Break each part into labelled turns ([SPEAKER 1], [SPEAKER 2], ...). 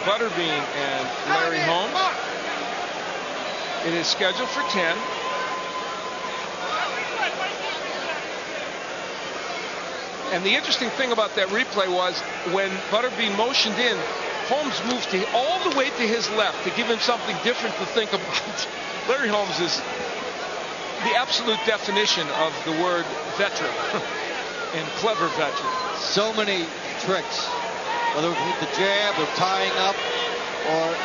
[SPEAKER 1] Butterbean and Larry Holmes. It is scheduled for 10. And the interesting thing about that replay was when Butterbean motioned in, Holmes moved all the way to his left to give him something different to think about. Larry Holmes is the absolute definition of the word veteran and clever veteran.
[SPEAKER 2] So many tricks, whether with the jab or tying up or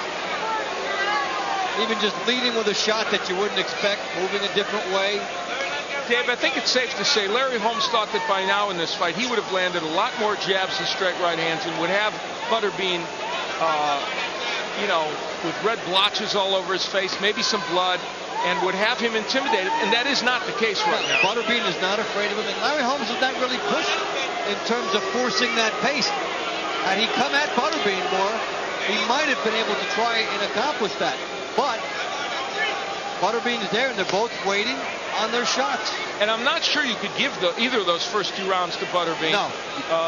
[SPEAKER 2] even just leading with a shot that you wouldn't expect, moving a different way.
[SPEAKER 1] Dave, I think it's safe to say Larry Holmes thought that by now in this fight he would have landed a lot more jabs and straight right hands and would have Butterbean, you know, with red blotches all over his face, maybe some blood, and would have him intimidated, and that is not the case right now.
[SPEAKER 2] Butterbean is not afraid of him, and Larry Holmes has not really pushed in terms of forcing that pace. Had he come at Butterbean more, he might have been able to try and accomplish that. But Butterbean's there, and they're both waiting on their shots.
[SPEAKER 1] And I'm not sure you could give either of those first 2 rounds to Butterbean.
[SPEAKER 2] No.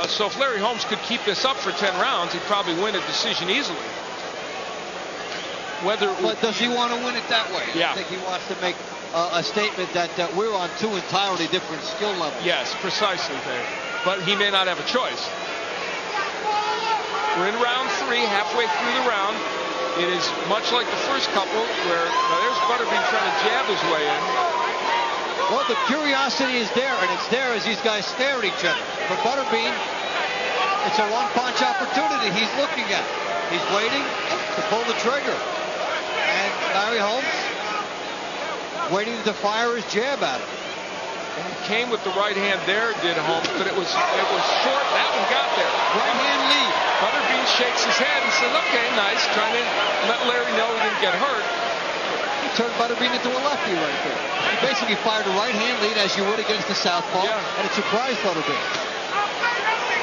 [SPEAKER 1] So if Larry Holmes could keep this up for 10 rounds, he'd probably win a decision easily.
[SPEAKER 2] But does he want to win it that way?
[SPEAKER 1] Yeah.
[SPEAKER 2] I think he wants to make a statement that we're on 2 entirely different skill levels.
[SPEAKER 1] Yes, precisely, Dave. But he may not have a choice. We're in round 3, halfway through the round. It is much like the first couple where there's Butterbean trying to jab his way in.
[SPEAKER 2] Well, the curiosity is there, and it's there as these guys stare at each other. For Butterbean, it's a one-punch opportunity he's looking at. He's waiting to pull the trigger. And Larry Holmes waiting to fire his jab at him.
[SPEAKER 1] And he came with the right hand there, did Holmes, but it was short. That one got there.
[SPEAKER 2] Right hand lead.
[SPEAKER 1] Butterbean shakes his head and says, okay, nice, trying to let Larry know he didn't get hurt.
[SPEAKER 2] He turned Butterbean into a lefty right there. He basically fired a right hand lead as you would against the southpaw, and it surprised Butterbean.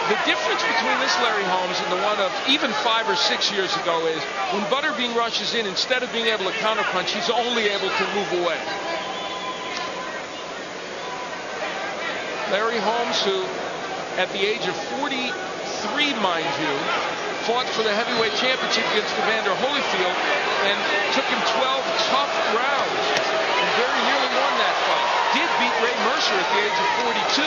[SPEAKER 1] The difference between this Larry Holmes and the one of even 5 or 6 years ago is when Butterbean rushes in, instead of being able to counterpunch, he's only able to move away. Larry Holmes, who at the age of 43, mind you, fought for the heavyweight championship against Evander Holyfield and took him 12 tough rounds and very nearly won that fight. Did beat Ray Mercer at the age of 42,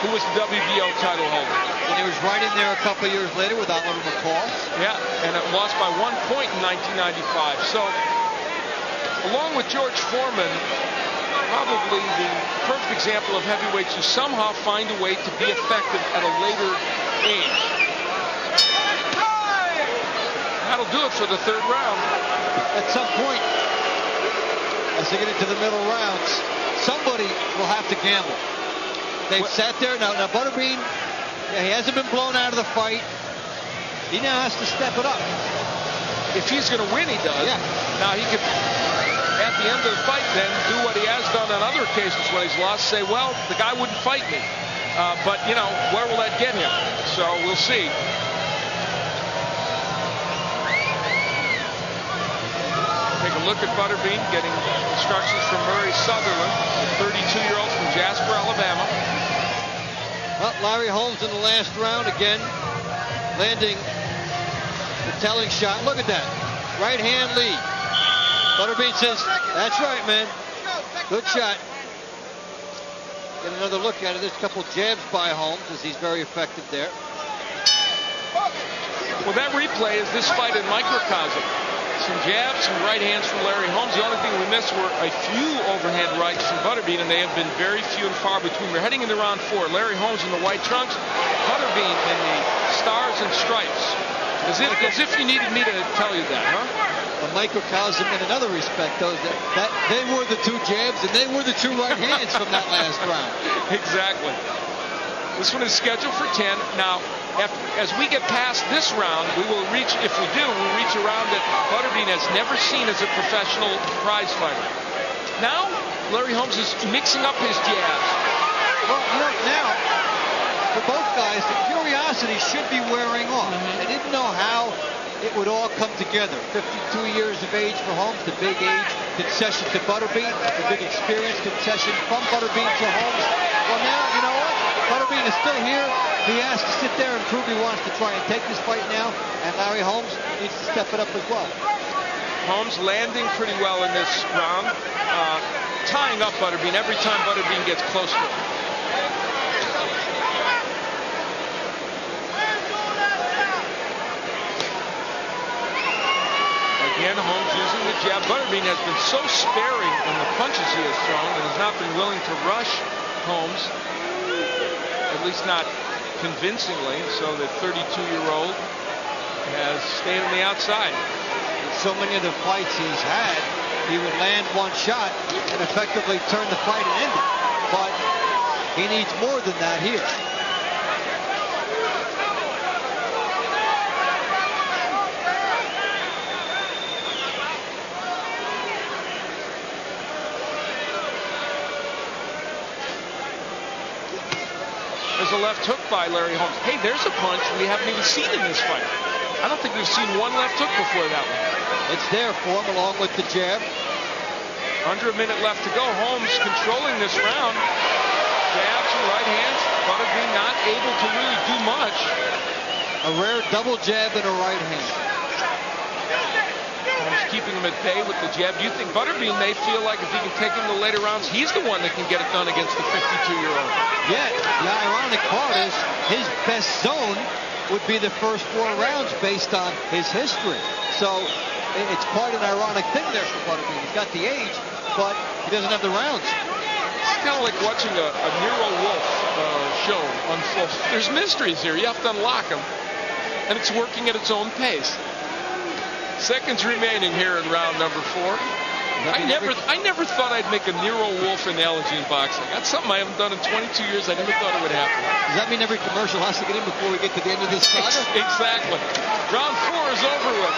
[SPEAKER 1] who was the WBO title holder.
[SPEAKER 2] And he was right in there a couple years later with Oliver McCall.
[SPEAKER 1] Yeah, and it lost by 1 point in 1995. So, along with George Foreman, probably the perfect example of heavyweights who somehow find a way to be effective at a later age. That'll do it for the 3rd round.
[SPEAKER 2] At some point, as they get into the middle rounds, somebody will have to gamble. They've sat there. Now Butterbean, he hasn't been blown out of the fight. He now has to step it up.
[SPEAKER 1] If he's going to win, he does.
[SPEAKER 2] Yeah.
[SPEAKER 1] Now he could, at the end of the fight, then do what he has done on other occasions when he's lost. Say, well, the guy wouldn't fight me. But, you know, where will that get him? So we'll see. Take a look at Butterbean getting instructions from Murray Sutherland, the 32-year-old from Jasper, Alabama.
[SPEAKER 2] Well, Larry Holmes in the last round again, landing the telling shot. Look at that. Right hand lead. Butterbean says, that's right, man. Good shot. Get another look at it. There's a couple jabs by Holmes as he's very effective there.
[SPEAKER 1] Well, that replay is this fight in microcosm. Some jabs, some right hands from Larry Holmes. The only thing we missed were a few overhand rights from Butterbean, and they have been very few and far between. We're heading into round 4. Larry Holmes in the white trunks, Butterbean in the stars and stripes. As if you needed me to tell you that, huh?
[SPEAKER 2] A microcosm in another respect, though, that they were the 2 jabs and they were the 2 right hands from that last round.
[SPEAKER 1] Exactly. This one is scheduled for 10. Now, as we get past this round, we will reach, if we do, we'll reach a round that Butterbean has never seen as a professional prize fighter. Now, Larry Holmes is mixing up his jabs.
[SPEAKER 2] Well, look, now, for both guys, the curiosity should be wearing off. They didn't know how it would all come together. 52 years of age for Holmes, the big age concession to Butterbean, the big experience concession from Butterbean to Holmes. Well, now, you know what? Butterbean is still here. He has to sit there and prove he wants to try and take this fight now. And Larry Holmes needs to step it up as well.
[SPEAKER 1] Holmes landing pretty well in this round. Tying up Butterbean every time Butterbean gets close to him. Again, Holmes using the jab. Butterbean has been so sparing in the punches he has thrown and has not been willing to rush Holmes, at least not convincingly, so the 32-year-old has stayed on the outside.
[SPEAKER 2] So many of the fights he's had, he would land one shot and effectively turn the fight and end it. But he needs more than that here.
[SPEAKER 1] There's a left hook by Larry Holmes. Hey, there's a punch we haven't even seen in this fight. I don't think we've seen one left hook before that one.
[SPEAKER 2] It's there for him along with the jab.
[SPEAKER 1] Under a minute left to go. Holmes controlling this round. Jabs and right hands. Butterbean not able to really do much.
[SPEAKER 2] A rare double jab and a right hand.
[SPEAKER 1] Holmes keeping him at bay with the jab. Do you think Butterbean may feel like if he can take him to later rounds, he's the one that can get it done against the 52-year-old?
[SPEAKER 2] Yeah, the ironic part is his best zone would be the first 4 rounds based on his history. So it's quite an ironic thing there for Butterbean. He's got the age, but he doesn't have the rounds.
[SPEAKER 1] It's kind of like watching a Nero Wolf show unfold. There's mysteries here. You have to unlock them, and it's working at its own pace. Seconds remaining here in round number 4. I never thought I'd make a Nero Wolf analogy in boxing. That's something I haven't done in 22 years. I never thought it would happen.
[SPEAKER 2] Does that mean every commercial has to get in before we get to the end of this saga?
[SPEAKER 1] Exactly. Round 4 is over with.